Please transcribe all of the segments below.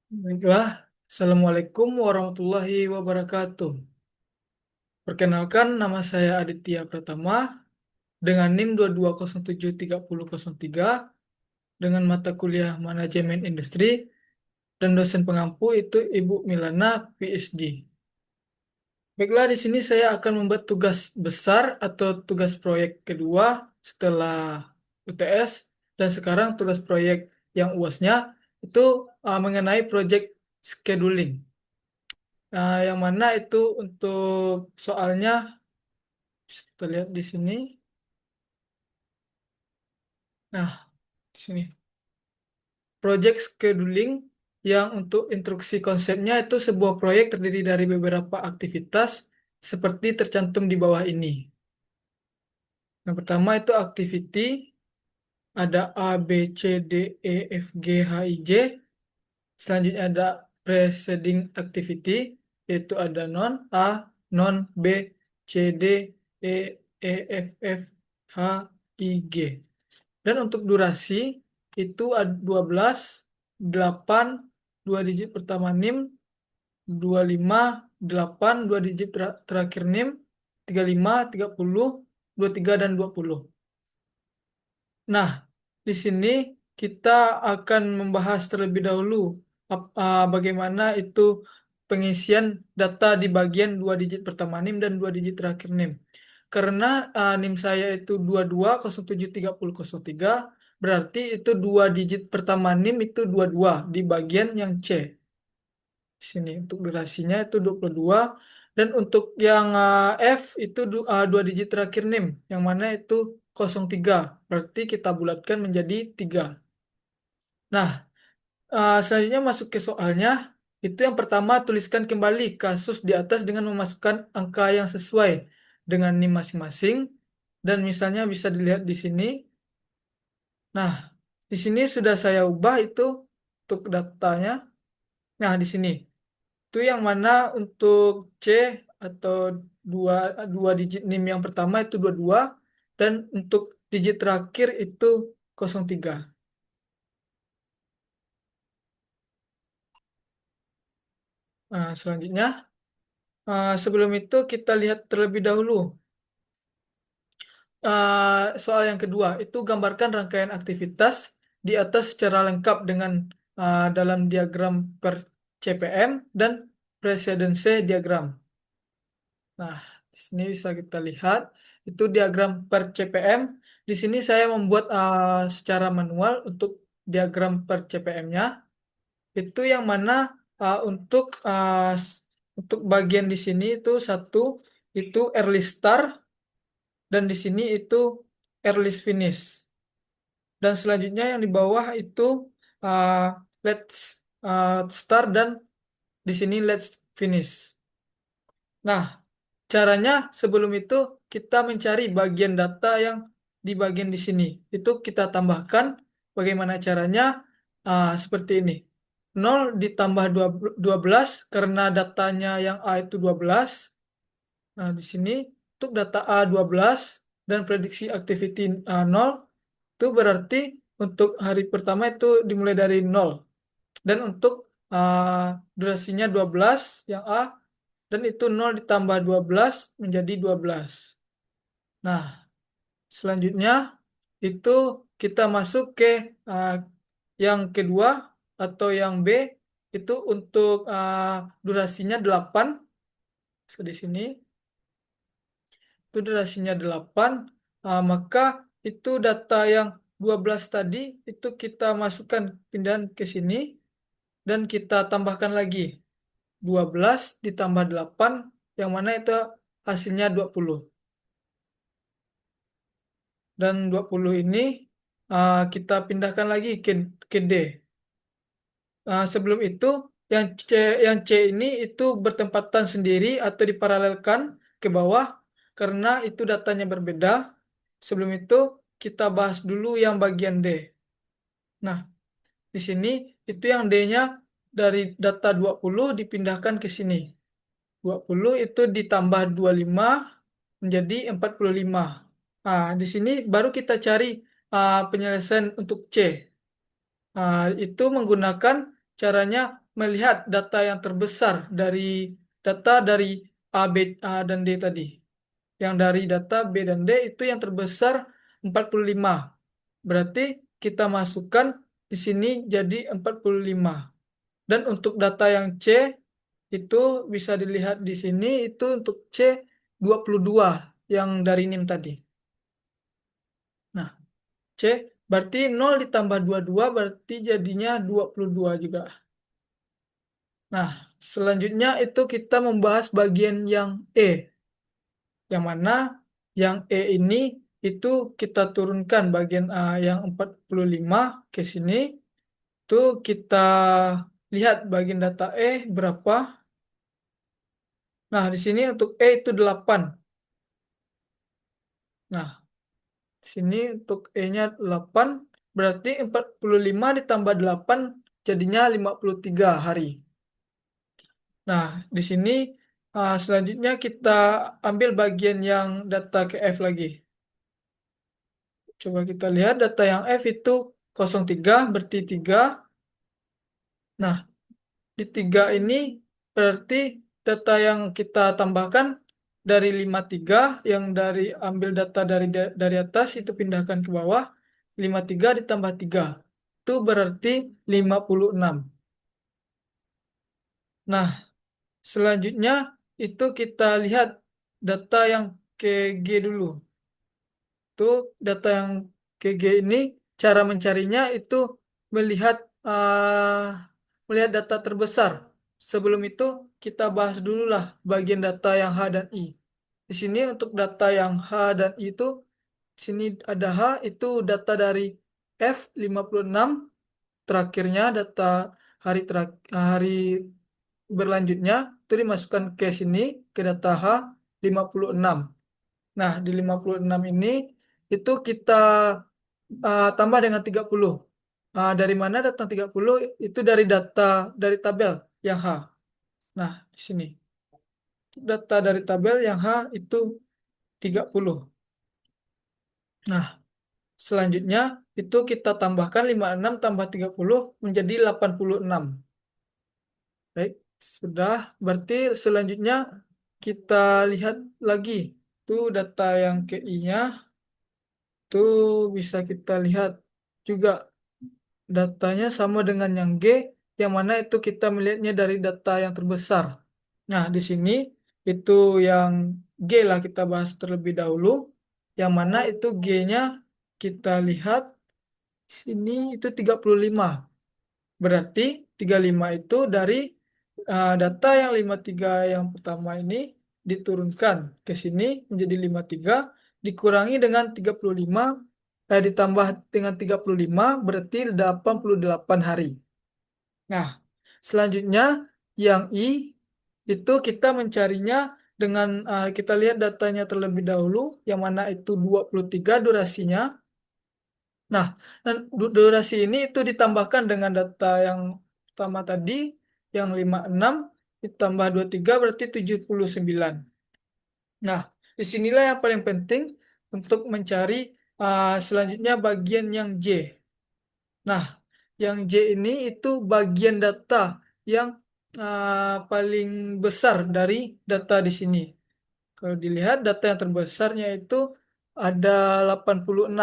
Baiklah, Assalamualaikum warahmatullahi wabarakatuh. Perkenalkan, nama saya Aditya Pratama dengan NIM 22073003 dengan mata kuliah Manajemen Industri dan dosen pengampu itu Ibu Milana, PhD. Baiklah, di sini saya akan membuat tugas besar atau tugas proyek kedua setelah UTS dan sekarang tugas proyek yang UASnya itu mengenai proyek scheduling. Nah, yang mana itu untuk soalnya kita lihat di sini. Nah, di sini project scheduling yang untuk instruksi konsepnya itu sebuah proyek terdiri dari beberapa aktivitas seperti tercantum di bawah ini. Yang pertama itu activity, ada A, B, C, D, E, F, G, H, I, J. Selanjutnya ada preceding activity, yaitu ada non A, non B, C, D, E, E, F, F, H, I, G. Dan untuk durasi itu ada 12, 8, 2 digit pertama NIM, 25, 8, 2 digit terakhir NIM, 35, 30, 23, dan 20. Nah, di sini kita akan membahas terlebih dahulu bagaimana itu pengisian data di bagian 2 digit pertama NIM dan 2 digit terakhir NIM. Karena NIM saya itu 22073003, berarti itu 2 digit pertama NIM itu 22 di bagian yang C. Di sini untuk durasinya itu 22 dan untuk yang F itu 2 digit terakhir NIM yang mana itu 03. Berarti kita bulatkan menjadi 3. Nah, selanjutnya masuk ke soalnya. Itu yang pertama, tuliskan kembali kasus di atas dengan memasukkan angka yang sesuai dengan NIM masing-masing. Dan misalnya bisa dilihat di sini. Nah, di sini sudah saya ubah itu untuk datanya. Nah, di sini. Itu yang mana untuk C atau dua, dua digit NIM yang pertama itu 22 dan untuk digit terakhir itu 03. Nah, selanjutnya, sebelum itu kita lihat terlebih dahulu soal yang kedua, itu gambarkan rangkaian aktivitas di atas secara lengkap dengan dalam diagram per CPM dan presidensi diagram. Nah, di sini bisa kita lihat itu diagram per CPM. Di sini saya membuat secara manual untuk diagram per CPM-nya. Itu yang mana untuk bagian di sini itu satu itu early start dan di sini itu early finish. Dan selanjutnya yang di bawah itu uh, let's start dan di sini let's finish. Nah, caranya sebelum itu kita mencari bagian data yang di bagian di sini. Itu kita tambahkan bagaimana caranya seperti ini. 0 ditambah 12 karena datanya yang A itu 12. Nah, di sini untuk data A 12 dan prediksi activity 0 itu berarti untuk hari pertama itu dimulai dari 0. Dan untuk durasinya 12 yang A dan itu 0 ditambah 12 menjadi 12. Nah, selanjutnya itu kita masuk ke uh, yang kedua atau yang B itu untuk durasinya 8. So, di sini itu durasinya 8, maka itu data yang 12 tadi itu kita masukkan pindahan ke sini dan kita tambahkan lagi 12 ditambah 8 yang mana itu hasilnya 20. Dan 20 ini kita pindahkan lagi ke D. Sebelum itu yang C ini itu bertempatan sendiri atau diparalelkan ke bawah karena itu datanya berbeda. Sebelum itu kita bahas dulu yang bagian D. Nah, di sini itu yang D-nya dari data 20 dipindahkan ke sini. 20 itu ditambah 25 menjadi 45. Di sini baru kita cari penyelesaian untuk C. Itu menggunakan caranya melihat data yang terbesar dari data dari A dan D tadi. Yang dari data B dan D itu yang terbesar 45. Berarti kita masukkan di sini jadi 45. Dan untuk data yang C itu bisa dilihat di sini itu untuk C 22 yang dari NIM tadi. Nah, C berarti 0 ditambah 22 berarti jadinya 22 juga. Nah, selanjutnya itu kita membahas bagian yang E. Yang mana yang E ini itu kita turunkan bagian A yang 45 ke sini. Itu kita lihat bagian data E berapa. Nah, di sini untuk E itu 8. Nah, di sini untuk E-nya 8. Berarti 45 ditambah 8 jadinya 53 hari. Nah, di sini selanjutnya kita ambil bagian yang data ke F lagi. Coba kita lihat data yang F itu 03 berarti 3. Nah, di 3 ini berarti data yang kita tambahkan dari 53 yang dari ambil data dari atas itu pindahkan ke bawah. 53 ditambah 3 itu berarti 56. Nah, selanjutnya itu kita lihat data yang KG dulu. Itu data yang KG ini cara mencarinya itu melihat melihat data terbesar. Sebelum itu kita bahas dulu lah bagian data yang H dan I. Di sini untuk data yang H dan I itu di sini ada H itu data dari F56 terakhirnya data hari berlanjutnya itu dimasukkan ke sini ke data H56. Nah, di 56 ini itu kita tambah dengan 30. Dari mana datang 30? Itu dari data dari tabel yang H. Nah, di sini. Data dari tabel yang H itu 30. Nah, selanjutnya itu kita tambahkan 56 tambah 30 menjadi 86. Baik, sudah. Berarti selanjutnya kita lihat lagi. Itu data yang KI-nya. Itu bisa kita lihat juga datanya sama dengan yang G, yang mana itu kita melihatnya dari data yang terbesar. Nah, di sini itu yang G lah kita bahas terlebih dahulu, yang mana itu G-nya kita lihat sini itu 35. Berarti 35 itu dari data yang 53 yang pertama ini diturunkan ke sini menjadi 53 dikurangi dengan 35 ditambah dengan 35 berarti 88 hari. Nah, selanjutnya yang I itu kita mencarinya dengan kita lihat datanya terlebih dahulu yang mana itu 23 durasinya. Nah, dan durasi ini itu ditambahkan dengan data yang pertama tadi, yang 56 ditambah 23 berarti 79. Nah, disinilah yang paling penting untuk mencari selanjutnya bagian yang J. Nah, yang J ini itu bagian data yang paling besar dari data di sini. Kalau dilihat data yang terbesarnya itu ada 86.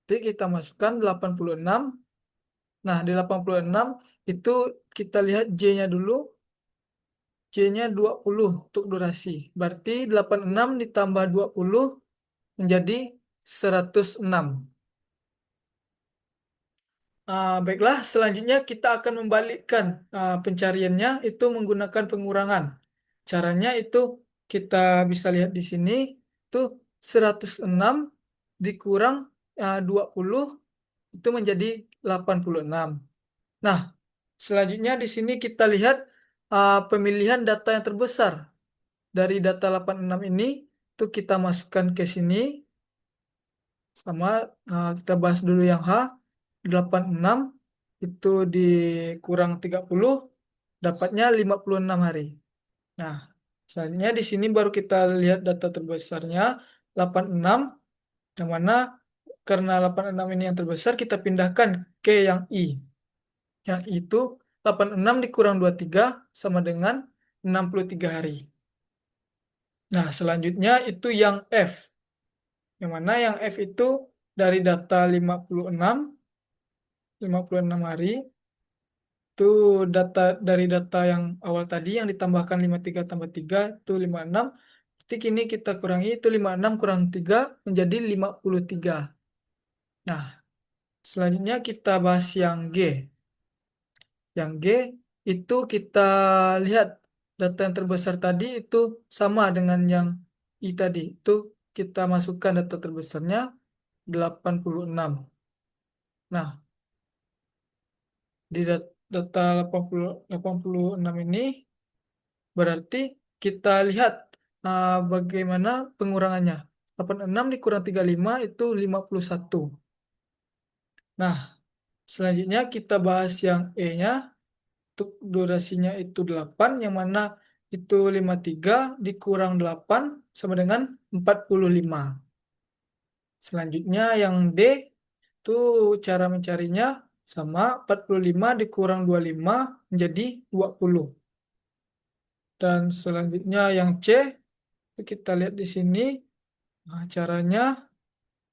Jadi kita masukkan 86. Nah, di 86 itu kita lihat J-nya dulu. J-nya 20 untuk durasi. Berarti 86 ditambah 20 menjadi 106. Baiklah, selanjutnya kita akan membalikkan pencariannya itu menggunakan pengurangan. Caranya itu kita bisa lihat di sini itu 106 dikurang 20 itu menjadi 86. Nah, selanjutnya di sini kita lihat pemilihan data yang terbesar. Dari data 86 ini itu kita masukkan ke sini. Sama kita bahas dulu yang H. 86 itu dikurang 30 dapatnya 56 hari. Nah, selanjutnya di sini baru kita lihat data terbesarnya 86 yang mana karena 86 ini yang terbesar kita pindahkan ke yang I. Yang itu 86 dikurang 23 sama dengan 63 hari. Nah, selanjutnya itu yang F. Yang mana yang F itu dari data 56 hari, itu data dari data yang awal tadi yang ditambahkan 53 tambah 3 itu 56. Jadi kini kita kurangi itu 56 kurang 3 menjadi 53. Nah, selanjutnya kita bahas yang G. Yang G itu kita lihat data yang terbesar tadi itu sama dengan yang I tadi. Itu kita masukkan data terbesarnya 86. Nah, di data 86 ini berarti kita lihat bagaimana pengurangannya. 86 dikurang 35 itu 51. Nah, selanjutnya kita bahas yang E-nya. Untuk durasinya itu 8, yang mana itu 53 dikurang 8 sama dengan 45. Selanjutnya yang D itu cara mencarinya sama 45 dikurang 25 menjadi 20. Dan selanjutnya yang C itu kita lihat di sini. Nah, caranya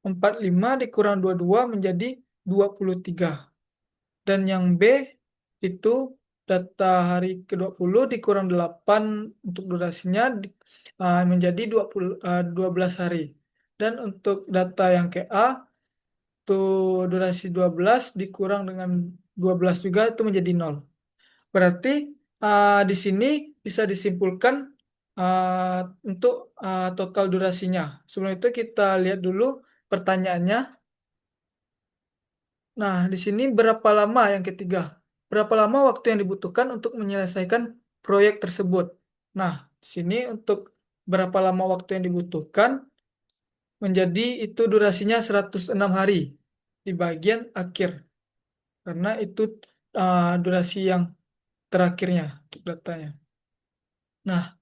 45 dikurang 22 menjadi 23. Dan yang B itu data hari ke-20 dikurang 8 untuk durasinya menjadi 12 hari. Dan untuk data yang ke A itu durasi 12 dikurang dengan 12 juga itu menjadi 0. Berarti di sini bisa disimpulkan untuk total durasinya. Sebelum itu kita lihat dulu pertanyaannya. Nah, di sini berapa lama yang ketiga? Berapa lama waktu yang dibutuhkan untuk menyelesaikan proyek tersebut? Nah, di sini untuk berapa lama waktu yang dibutuhkan menjadi itu durasinya 106 hari di bagian akhir. Karena itu durasi yang terakhirnya untuk datanya. Nah,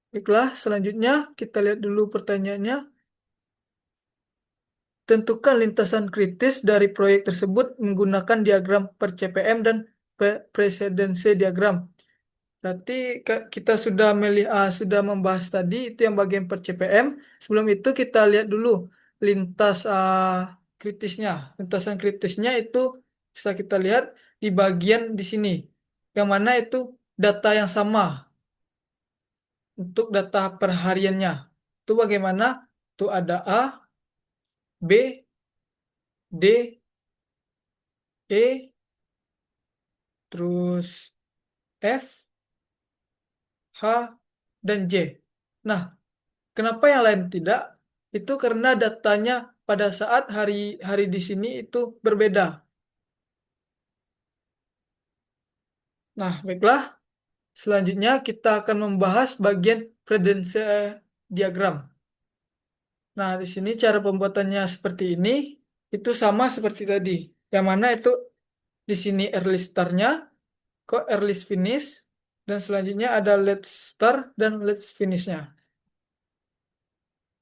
baiklah, selanjutnya kita lihat dulu pertanyaannya. Tentukan lintasan kritis dari proyek tersebut menggunakan diagram per CPM dan presidensi diagram. Berarti kita sudah membahas tadi itu yang bagian per CPM. Sebelum itu kita lihat dulu lintas kritisnya. Lintasan kritisnya itu bisa kita lihat di bagian di sini. Yang mana itu data yang sama untuk data perhariannya. Itu bagaimana? Itu ada A, B, D, E, terus F, H, dan J. Nah, kenapa yang lain tidak? Itu karena datanya pada saat hari-hari di sini itu berbeda. Nah, baiklah. Selanjutnya kita akan membahas bagian predence diagram. Nah, di sini cara pembuatannya seperti ini. Itu sama seperti tadi. Yang mana itu di sini early start-nya, kok early finish, dan selanjutnya ada late start dan late finish-nya.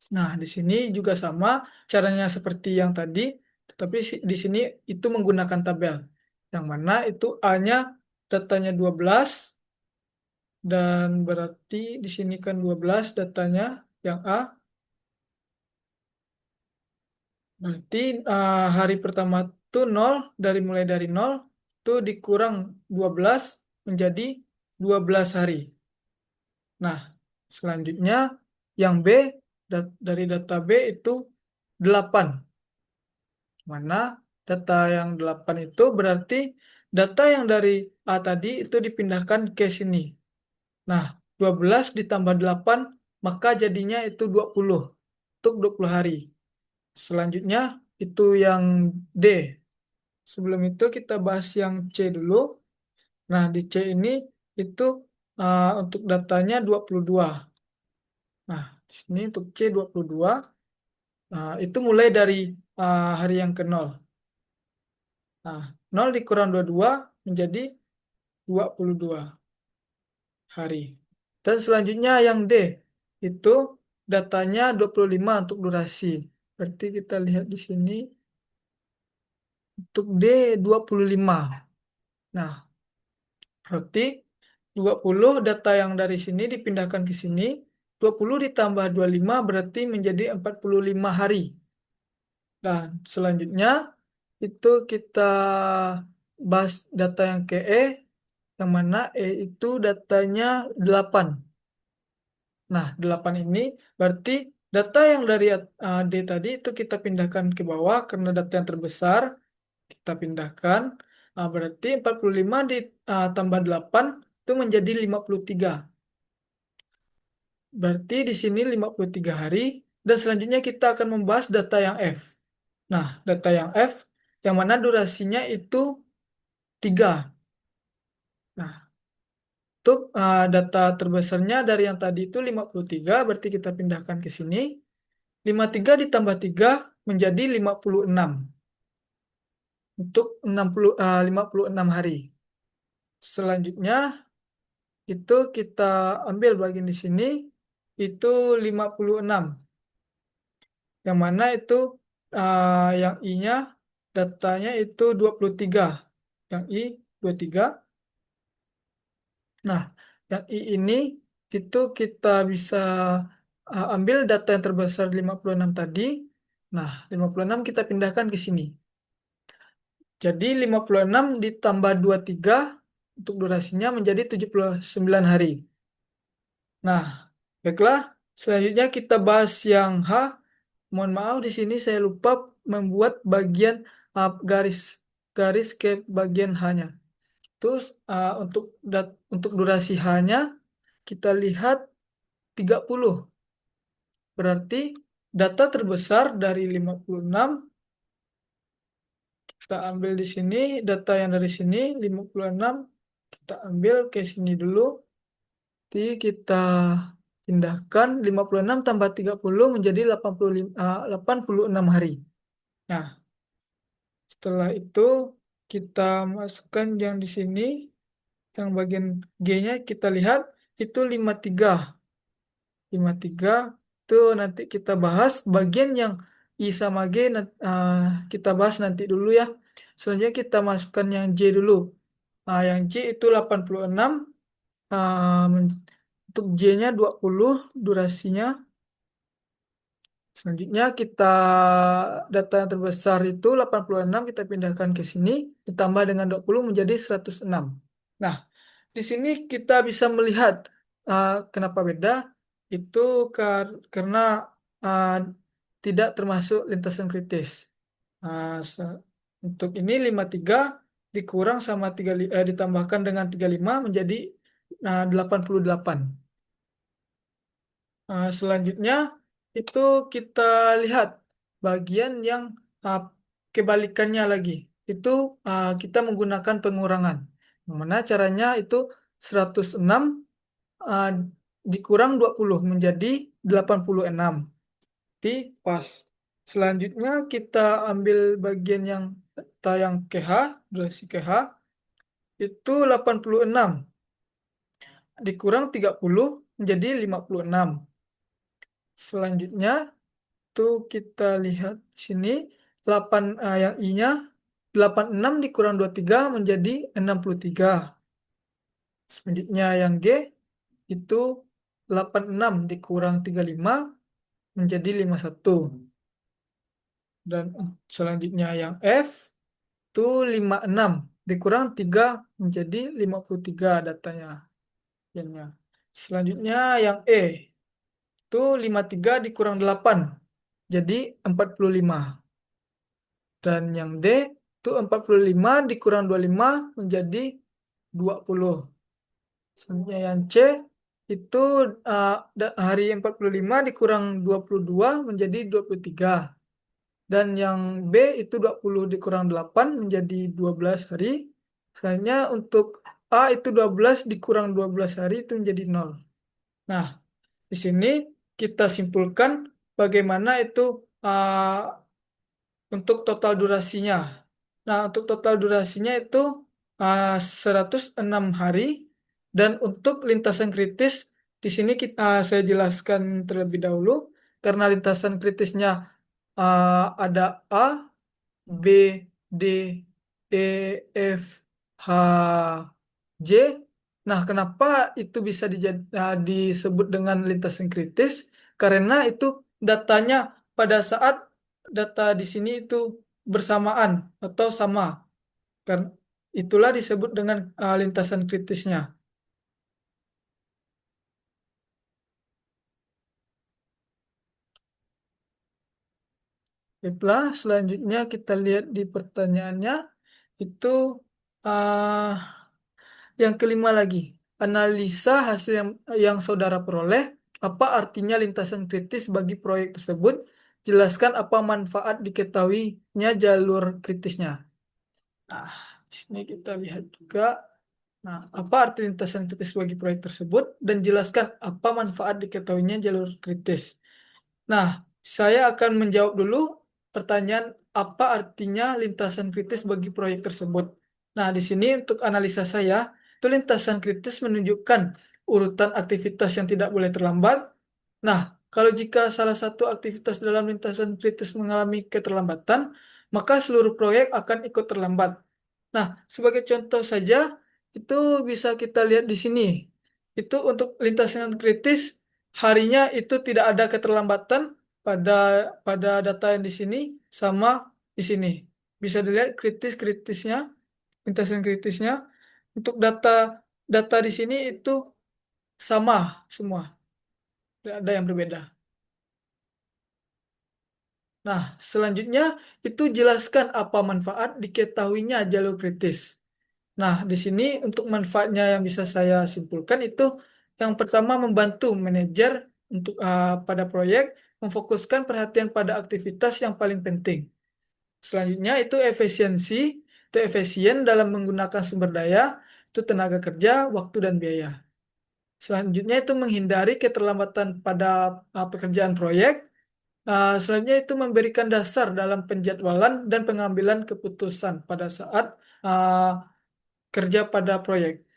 Nah, di sini juga sama caranya seperti yang tadi, tetapi di sini itu menggunakan tabel. Yang mana itu A-nya datanya 12 dan berarti di sini kan 12 datanya yang A. Berarti hari pertama itu 0 mulai dari 0 itu dikurang 12 menjadi 12 hari. Nah, selanjutnya yang B dari data B itu 8. Mana data yang 8 itu berarti data yang dari A tadi itu dipindahkan ke sini. Nah, 12 ditambah 8 maka jadinya itu 20 untuk 20 hari. Selanjutnya itu yang D. Sebelum itu kita bahas yang C dulu. Nah, di C ini itu untuk datanya 22. Nah, di sini untuk C 22. Nah, itu mulai dari hari yang ke-0. Nah, 0 dikurang 22 menjadi 22 hari. Dan selanjutnya yang D, itu datanya 25 untuk durasi. Berarti kita lihat di sini, untuk D 25. Nah, Berarti 20 data yang dari sini dipindahkan ke sini. 20 ditambah 25 berarti menjadi 45 hari. Dan selanjutnya itu kita bahas data yang ke E, yang mana E itu datanya 8. Nah, 8 ini berarti data yang dari D tadi itu kita pindahkan ke bawah karena data yang terbesar kita pindahkan. Berarti 45 ditambah 8 itu menjadi 53. Berarti di sini 53 hari. Dan selanjutnya kita akan membahas data yang F. Nah, data yang F yang mana durasinya itu 3. Nah, untuk data terbesarnya dari yang tadi itu 53, berarti kita pindahkan ke sini. 53 ditambah 3 menjadi 56. Untuk 56 hari. Selanjutnya itu kita ambil bagian di sini itu 56. Yang mana itu yang I-nya datanya itu 23. Yang I 23. Nah, yang I ini itu kita bisa ambil data yang terbesar 56 tadi. Nah, 56 kita pindahkan ke sini. Jadi 56 ditambah 23 untuk durasinya menjadi 79 hari. Nah, baiklah. Selanjutnya kita bahas yang H. Mohon maaf di sini saya lupa membuat bagian garis garis ke bagian H-nya. Terus untuk durasi H-nya kita lihat 30. Berarti data terbesar dari 56 kita ambil di sini, data yang dari sini 56 kita ambil ke sini dulu. Jadi kita pindahkan 56 tambah 30 menjadi 86 hari. Nah, setelah itu kita masukkan yang di sini, yang bagian G-nya kita lihat itu 53. 53 itu nanti kita bahas bagian yang I sama G kita bahas nanti dulu ya. Selanjutnya kita masukkan yang J dulu. Yang J itu 86. Untuk J-nya 20 durasinya. Selanjutnya kita data yang terbesar itu 86 kita pindahkan ke sini ditambah dengan 20 menjadi 106. Nah, di sini kita bisa melihat kenapa beda itu karena uh, tidak termasuk lintasan kritis. Uh, se- untuk ini 53 dikurang sama ditambahkan dengan 35 menjadi 88. Selanjutnya itu kita lihat bagian yang uh, kebalikannya lagi. Itu kita menggunakan pengurangan. Yang mana caranya itu 106 uh, dikurang 20 menjadi 86. Di pas. Selanjutnya kita ambil bagian yang tayang KH, durasi KH, itu 86 dikurang 30 menjadi 56. Selanjutnya tuh kita lihat sini 8 yang I-nya 86 dikurang 23 menjadi 63. Selanjutnya yang G itu 86 dikurang 35 menjadi 51. Dan selanjutnya yang F itu 56 dikurang 3 menjadi 53 datanya. Selanjutnya yang E itu 53 dikurang 8 jadi 45. Dan yang D itu 45 dikurang 25 menjadi 20. Selanjutnya yang C itu hari 45 dikurang 22 menjadi 23. Dan yang B itu 20 dikurang 8 menjadi 12 hari. Selanjutnya untuk A itu 12 dikurang 12 hari itu menjadi 0. Nah, di sini kita simpulkan bagaimana itu untuk total durasinya. Nah, untuk total durasinya itu 106 hari dan untuk lintasan kritis di sini saya jelaskan terlebih dahulu karena lintasan kritisnya ada A, B, D, E, F, H, J. Nah, kenapa itu bisa disebut dengan lintasan kritis? Karena itu datanya pada saat data di sini itu bersamaan atau sama. Karena itulah disebut dengan lintasan kritisnya. Baiklah, selanjutnya kita lihat di pertanyaannya itu ah, yang kelima lagi. Analisa hasil yang saudara peroleh. Apa artinya lintasan kritis bagi proyek tersebut? Jelaskan apa manfaat diketahuinya jalur kritisnya. Nah, di sini kita lihat juga. Nah, apa arti lintasan kritis bagi proyek tersebut? Dan jelaskan apa manfaat diketahuinya jalur kritis. Nah, saya akan menjawab dulu pertanyaan apa artinya lintasan kritis bagi proyek tersebut. Nah, di sini untuk analisa saya, itu lintasan kritis menunjukkan urutan aktivitas yang tidak boleh terlambat. Nah, kalau jika salah satu aktivitas dalam lintasan kritis mengalami keterlambatan, maka seluruh proyek akan ikut terlambat. Nah, sebagai contoh saja, itu bisa kita lihat di sini. Itu untuk lintasan kritis, harinya itu tidak ada keterlambatan pada pada data yang di sini sama di sini. Bisa dilihat kritisnya, lintasan kritisnya. Untuk data data di sini itu sama semua, tidak ada yang berbeda. Nah, selanjutnya itu jelaskan apa manfaat diketahuinya jalur kritis. Nah, di sini untuk manfaatnya yang bisa saya simpulkan itu yang pertama membantu manajer untuk pada proyek memfokuskan perhatian pada aktivitas yang paling penting. Selanjutnya itu efisien dalam menggunakan sumber daya, itu tenaga kerja, waktu dan biaya. Selanjutnya itu menghindari keterlambatan pada pekerjaan proyek. Selanjutnya itu memberikan dasar dalam penjadwalan dan pengambilan keputusan pada saat uh, kerja pada proyek.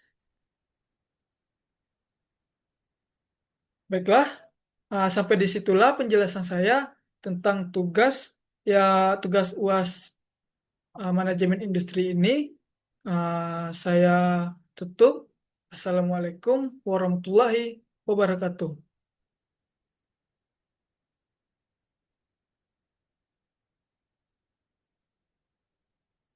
Baiklah, sampai disitulah penjelasan saya tentang ya tugas UAS manajemen industri ini. Saya tutup. Assalamualaikum warahmatullahi wabarakatuh.